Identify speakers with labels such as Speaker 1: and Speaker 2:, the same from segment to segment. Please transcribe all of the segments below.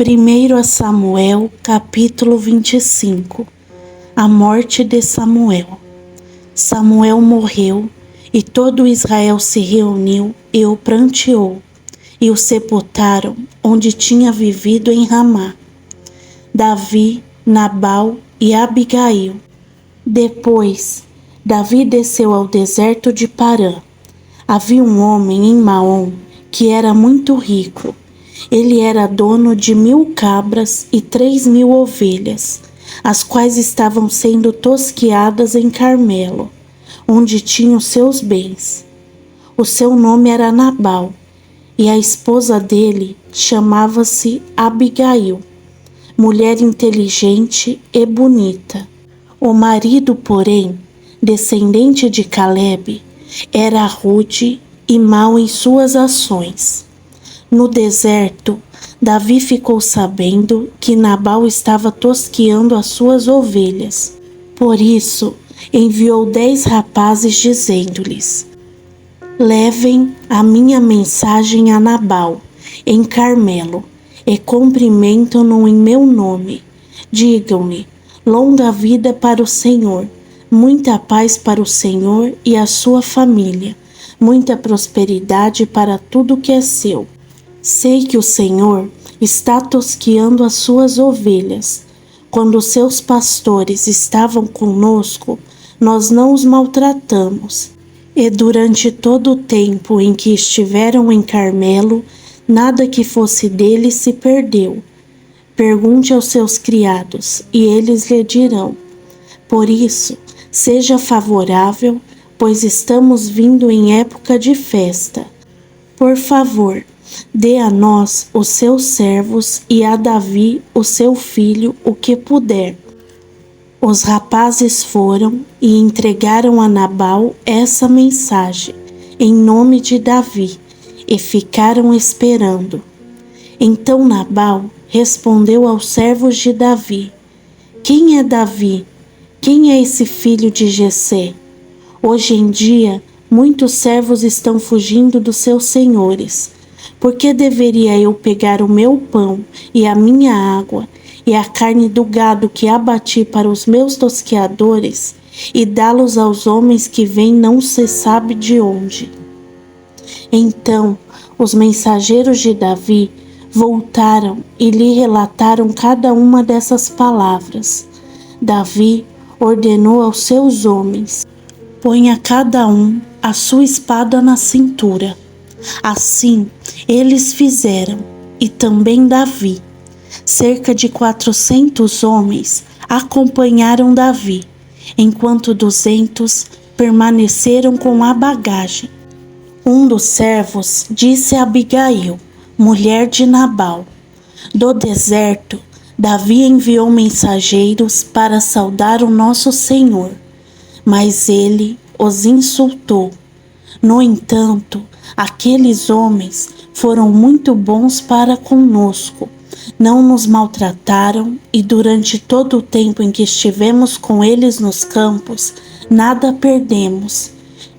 Speaker 1: 1 Samuel, capítulo 25. A morte de Samuel. Samuel morreu, e todo Israel se reuniu e o pranteou, e o sepultaram onde tinha vivido em Ramá. Davi, Nabal e Abigail. Depois, Davi desceu ao deserto de Parã. Havia um homem em Maom que era muito rico. Ele era dono de 1000 cabras e 3000 ovelhas, as quais estavam sendo tosquiadas em Carmelo, onde tinha os seus bens. O seu nome era Nabal, e a esposa dele chamava-se Abigail, mulher inteligente e bonita. O marido, porém, descendente de Calebe, era rude e mau em suas ações. No deserto, Davi ficou sabendo que Nabal estava tosquiando as suas ovelhas. Por isso, enviou 10 rapazes dizendo-lhes: levem a minha mensagem a Nabal, em Carmelo, e cumprimentam-no em meu nome. Digam-lhe: longa vida para o Senhor, muita paz para o Senhor e a sua família, muita prosperidade para tudo que é seu. Sei que o Senhor está tosquiando as suas ovelhas. Quando seus pastores estavam conosco, nós não os maltratamos. E durante todo o tempo em que estiveram em Carmelo, nada que fosse deles se perdeu. Pergunte aos seus criados, e eles lhe dirão. Por isso, seja favorável, pois estamos vindo em época de festa. Por favor, dê a nós, os seus servos, e a Davi, o seu filho, o que puder. Os rapazes foram e entregaram a Nabal essa mensagem, em nome de Davi, e ficaram esperando. Então Nabal respondeu aos servos de Davi: quem é Davi? Quem é esse filho de Jessé? Hoje em dia, muitos servos estão fugindo dos seus senhores. Por que deveria eu pegar o meu pão e a minha água e a carne do gado que abati para os meus tosqueadores e dá-los aos homens que vêm não se sabe de onde? Então os mensageiros de Davi voltaram e lhe relataram cada uma dessas palavras. Davi ordenou aos seus homens: ponha cada um a sua espada na cintura. Assim eles fizeram, e também Davi. Cerca de 400 homens acompanharam Davi, enquanto 200 permaneceram com a bagagem. Um dos servos disse a Abigail, mulher de Nabal: do deserto, Davi enviou mensageiros para saudar o nosso Senhor, mas ele os insultou. No entanto, aqueles homens foram muito bons para conosco, não nos maltrataram, e durante todo o tempo em que estivemos com eles nos campos, nada perdemos.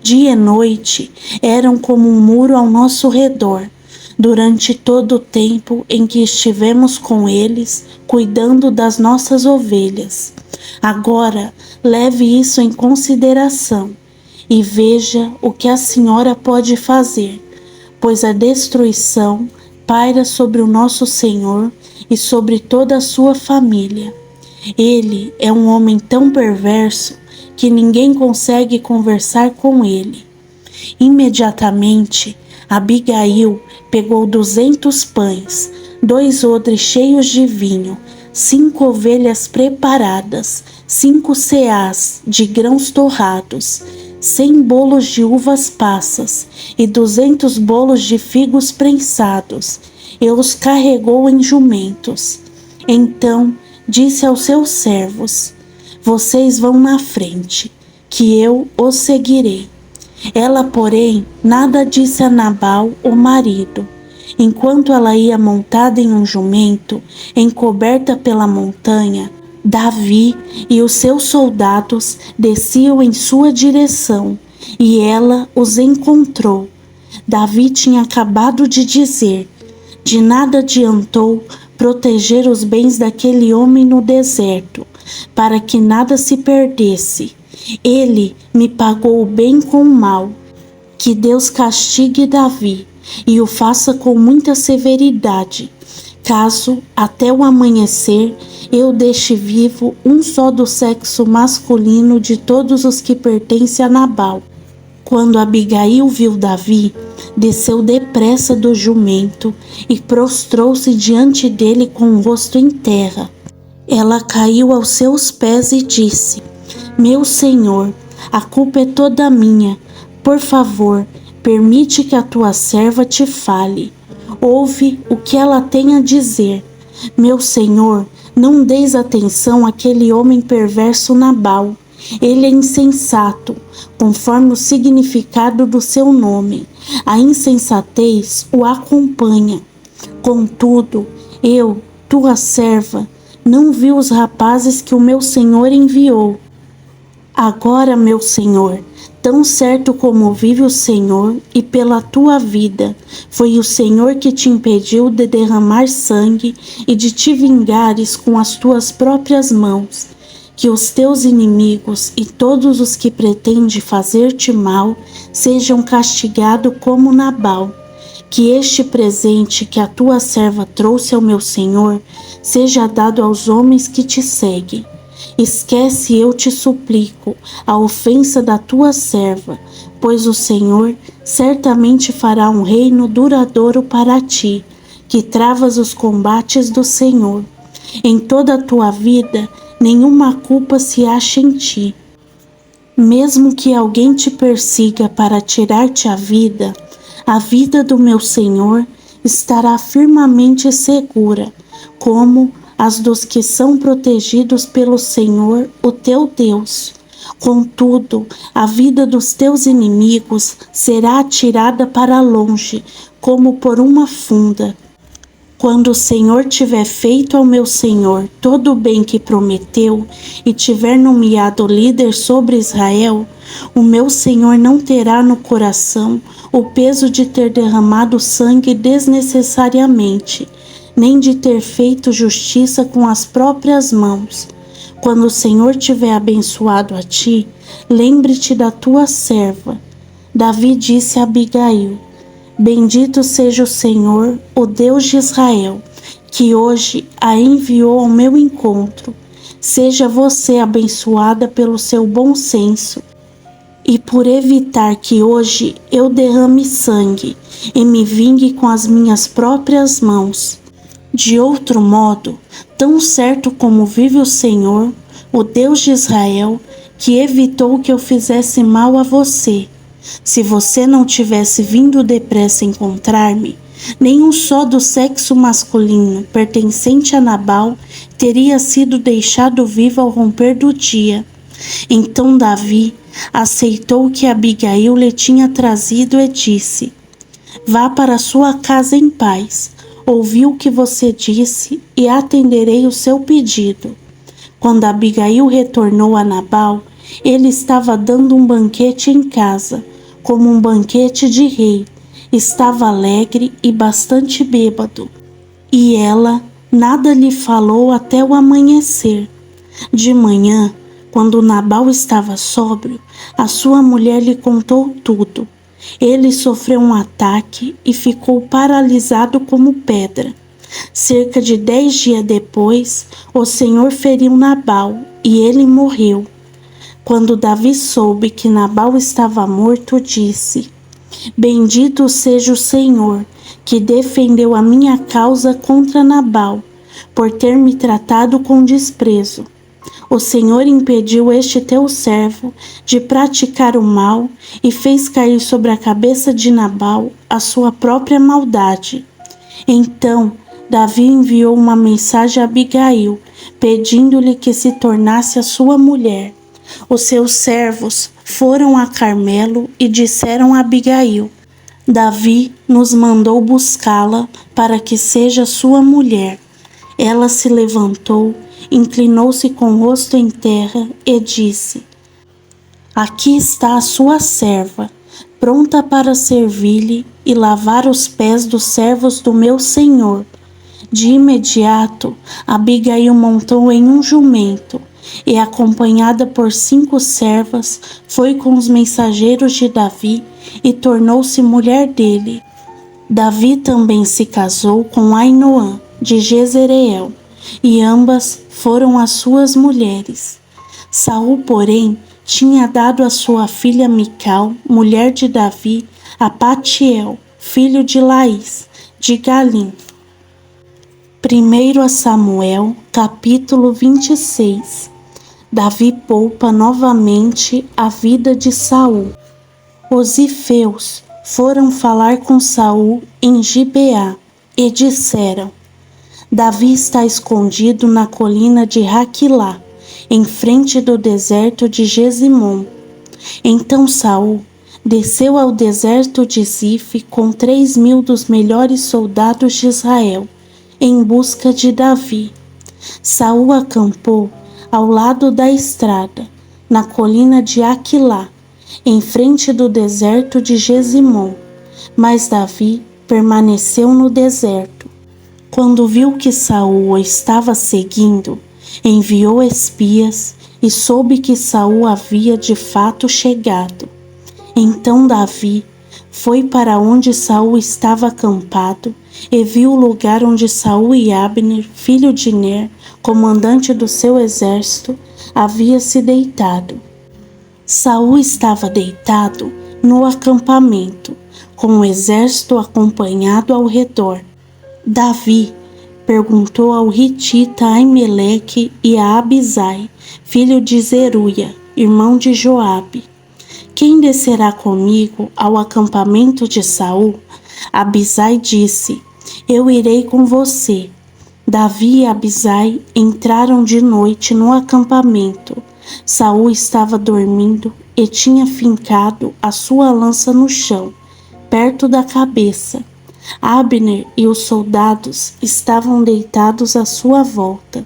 Speaker 1: Dia e noite eram como um muro ao nosso redor, durante todo o tempo em que estivemos com eles, cuidando das nossas ovelhas. Agora, leve isso em consideração e veja o que a senhora pode fazer, pois a destruição paira sobre o nosso Senhor e sobre toda a sua família. Ele é um homem tão perverso que ninguém consegue conversar com ele. Imediatamente, Abigail pegou 200 pães, 2 odres cheios de vinho, 5 ovelhas preparadas, 5 seás de grãos torrados, 100 bolos de uvas passas e 200 bolos de figos prensados, e os carregou em jumentos. Então disse aos seus servos: vocês vão na frente, que eu os seguirei. Ela, porém, nada disse a Nabal, o marido. Enquanto ela ia montada em um jumento, encoberta pela montanha, Davi e os seus soldados desciam em sua direção, e ela os encontrou. Davi tinha acabado de dizer: de nada adiantou, proteger os bens daquele homem no deserto, para que nada se perdesse. Ele me pagou o bem com o mal. Que Deus castigue Davi e o faça com muita severidade, caso até o amanhecer eu deixe vivo um só do sexo masculino de todos os que pertencem a Nabal. Quando Abigail viu Davi, desceu depressa do jumento e prostrou-se diante dele com o rosto em terra. Ela caiu aos seus pés e disse: Meu senhor, a culpa é toda minha. Por favor, permite que a tua serva te fale. Ouve o que ela tem a dizer. Meu senhor, não deis atenção àquele homem perverso Nabal. Ele é insensato, conforme o significado do seu nome. A insensatez o acompanha. Contudo, eu, tua serva, não vi os rapazes que o meu senhor enviou. Agora, meu senhor, tão certo como vive o Senhor e pela tua vida, foi o Senhor que te impediu de derramar sangue e de te vingares com as tuas próprias mãos. Que os teus inimigos e todos os que pretendem fazer-te mal sejam castigados como Nabal. Que este presente que a tua serva trouxe ao meu senhor seja dado aos homens que te seguem. Esquece, eu te suplico, a ofensa da tua serva, pois o Senhor certamente fará um reino duradouro para ti, que travas os combates do Senhor. Em toda a tua vida, nenhuma culpa se acha em ti. Mesmo que alguém te persiga para tirar-te a vida do meu Senhor estará firmemente segura, como as dos que são protegidos pelo Senhor, o teu Deus. Contudo, a vida dos teus inimigos será atirada para longe, como por uma funda. Quando o Senhor tiver feito ao meu Senhor todo o bem que prometeu e tiver nomeado líder sobre Israel, o meu Senhor não terá no coração o peso de ter derramado sangue desnecessariamente, nem de ter feito justiça com as próprias mãos. Quando o Senhor tiver abençoado a ti, lembre-te da tua serva. Davi disse a Abigail: Bendito seja o Senhor, o Deus de Israel, que hoje a enviou ao meu encontro. Seja você abençoada pelo seu bom senso e por evitar que hoje eu derrame sangue e me vingue com as minhas próprias mãos. De outro modo, tão certo como vive o Senhor, o Deus de Israel, que evitou que eu fizesse mal a você, se você não tivesse vindo depressa encontrar-me, nenhum só do sexo masculino pertencente a Nabal teria sido deixado vivo ao romper do dia. Então Davi aceitou o que Abigail lhe tinha trazido e disse: Vá para sua casa em paz. Ouvi o que você disse e atenderei o seu pedido. Quando Abigail retornou a Nabal, ele estava dando um banquete em casa, como um banquete de rei. Estava alegre e bastante bêbado. E ela nada lhe falou até o amanhecer. De manhã, quando Nabal estava sóbrio, a sua mulher lhe contou tudo. Ele sofreu um ataque e ficou paralisado como pedra. Cerca de 10 dias depois, o Senhor feriu Nabal e ele morreu. Quando Davi soube que Nabal estava morto, disse: Bendito seja o Senhor, que defendeu a minha causa contra Nabal, por ter me tratado com desprezo. O Senhor impediu este teu servo de praticar o mal e fez cair sobre a cabeça de Nabal a sua própria maldade. Então Davi enviou uma mensagem a Abigail, pedindo-lhe que se tornasse a sua mulher. Os seus servos foram a Carmelo e disseram a Abigail: Davi nos mandou buscá-la para que seja sua mulher. Ela se levantou, inclinou-se com o rosto em terra e disse: Aqui está a sua serva, pronta para servir-lhe e lavar os pés dos servos do meu senhor. De imediato, Abigail montou em um jumento e, acompanhada por 5 servas, foi com os mensageiros de Davi e tornou-se mulher dele. Davi também se casou com Ainoã de Jezreel, e ambas foram as suas mulheres. Saul, porém, tinha dado a sua filha Mical, mulher de Davi, a Patiel, filho de Laís, de Galim. 1 Samuel, capítulo 26. Davi poupa novamente a vida de Saul. Os ifeus foram falar com Saul em Gibeá e disseram: Davi está escondido na colina de Raquilá, em frente do deserto de Gesimom. Então Saul desceu ao deserto de Zif com 3.000 dos melhores soldados de Israel, em busca de Davi. Saul acampou ao lado da estrada, na colina de Aquilá, em frente do deserto de Gesimom, mas Davi permaneceu no deserto. Quando viu que Saul o estava seguindo, enviou espias e soube que Saul havia de fato chegado. Então Davi foi para onde Saul estava acampado e viu o lugar onde Saul e Abner, filho de Ner, comandante do seu exército, havia se deitado. Saul estava deitado no acampamento, com o exército acompanhado ao redor. Davi perguntou ao hitita Aimeleque e a Abisai, filho de Zeruia, irmão de Joabe: quem descerá comigo ao acampamento de Saul? Abisai disse: eu irei com você. Davi e Abisai entraram de noite no acampamento. Saul estava dormindo e tinha fincado a sua lança no chão, perto da cabeça. Abner e os soldados estavam deitados à sua volta.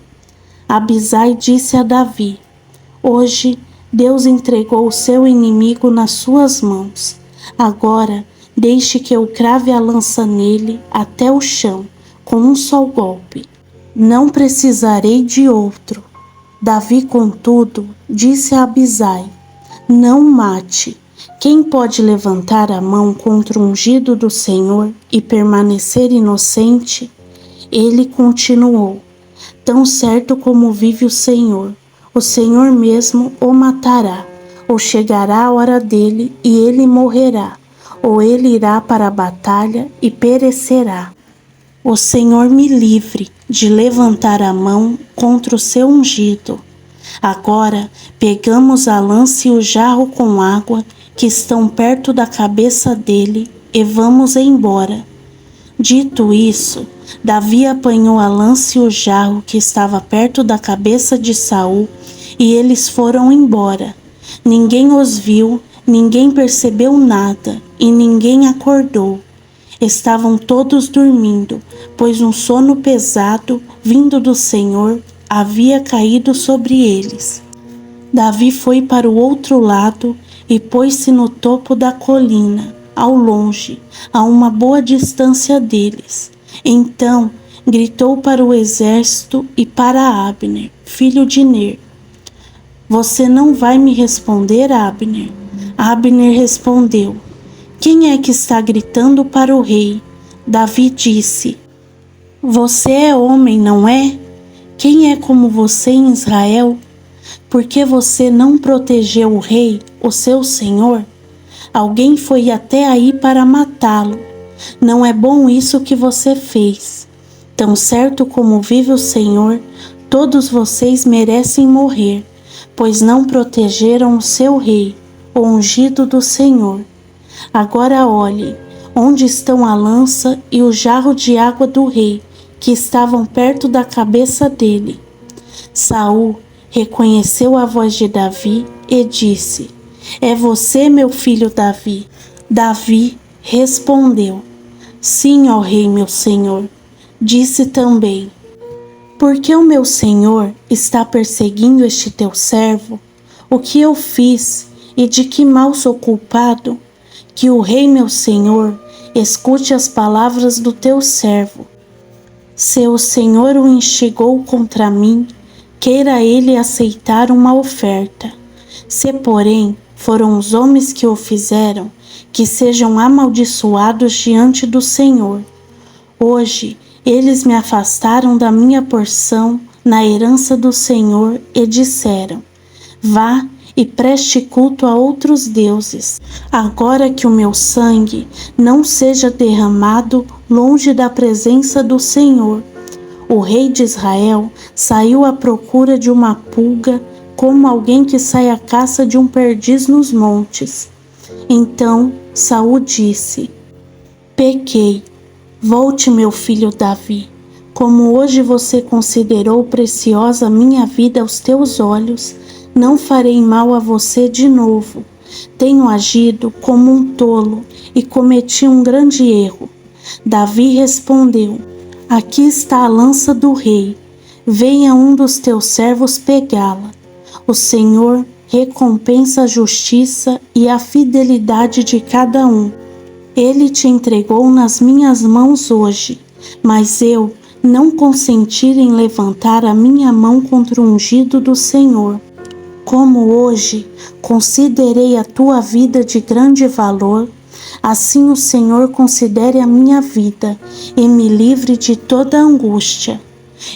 Speaker 1: Abisai disse a Davi: hoje Deus entregou o seu inimigo nas suas mãos. Agora deixe que eu crave a lança nele até o chão, com um só golpe. Não precisarei de outro. Davi, contudo, disse a Abisai: não mate. Quem pode levantar a mão contra o ungido do Senhor e permanecer inocente? Ele continuou: tão certo como vive o Senhor mesmo o matará. Ou chegará a hora dele e ele morrerá, ou ele irá para a batalha e perecerá. O Senhor me livre de levantar a mão contra o seu ungido. Agora pegamos a lança e o jarro com água que estão perto da cabeça dele e vamos embora. Dito isso, Davi apanhou a lança e o jarro que estava perto da cabeça de Saul e eles foram embora. Ninguém os viu, ninguém percebeu nada e ninguém acordou. Estavam todos dormindo, pois um sono pesado, vindo do Senhor, havia caído sobre eles. Davi foi para o outro lado e pôs-se no topo da colina, ao longe, a uma boa distância deles. Então gritou para o exército e para Abner, filho de Ner: você não vai me responder, Abner? Abner respondeu: quem é que está gritando para o rei? Davi disse: você é homem, não é? Quem é como você em Israel? Por que você não protegeu o rei, o seu senhor? Alguém foi até aí para matá-lo. Não é bom isso que você fez. Tão certo como vive o Senhor, todos vocês merecem morrer, pois não protegeram o seu rei, o ungido do Senhor. Agora olhe, onde estão a lança e o jarro de água do rei, que estavam perto da cabeça dele. Saul reconheceu a voz de Davi e disse: é você, meu filho Davi? Davi respondeu: sim, ó rei, meu senhor. Disse também: por que o meu senhor está perseguindo este teu servo? O que eu fiz e de que mal sou culpado? Que o rei, meu senhor, escute as palavras do teu servo. Se o Senhor o instigou contra mim, queira ele aceitar uma oferta. Se, porém, foram os homens que o fizeram, que sejam amaldiçoados diante do Senhor. Hoje, eles me afastaram da minha porção na herança do Senhor e disseram: vá e preste culto a outros deuses. Agora que o meu sangue não seja derramado longe da presença do Senhor. O rei de Israel saiu à procura de uma pulga, como alguém que sai à caça de um perdiz nos montes. Então Saul disse: pequei. Volte, meu filho Davi. Como hoje você considerou preciosa minha vida aos teus olhos, não farei mal a você de novo. Tenho agido como um tolo e cometi um grande erro. Davi respondeu: aqui está a lança do rei. Venha um dos teus servos pegá-la. O Senhor recompensa a justiça e a fidelidade de cada um. Ele te entregou nas minhas mãos hoje, mas eu não consenti em levantar a minha mão contra o ungido do Senhor. Como hoje considerei a tua vida de grande valor, assim o Senhor considere a minha vida e me livre de toda angústia.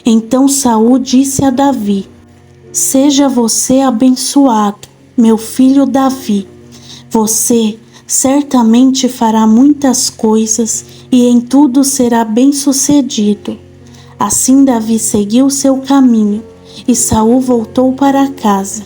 Speaker 1: Então Saul disse a Davi: seja você abençoado, meu filho Davi. Você certamente fará muitas coisas e em tudo será bem-sucedido. Assim Davi seguiu seu caminho e Saul voltou para casa.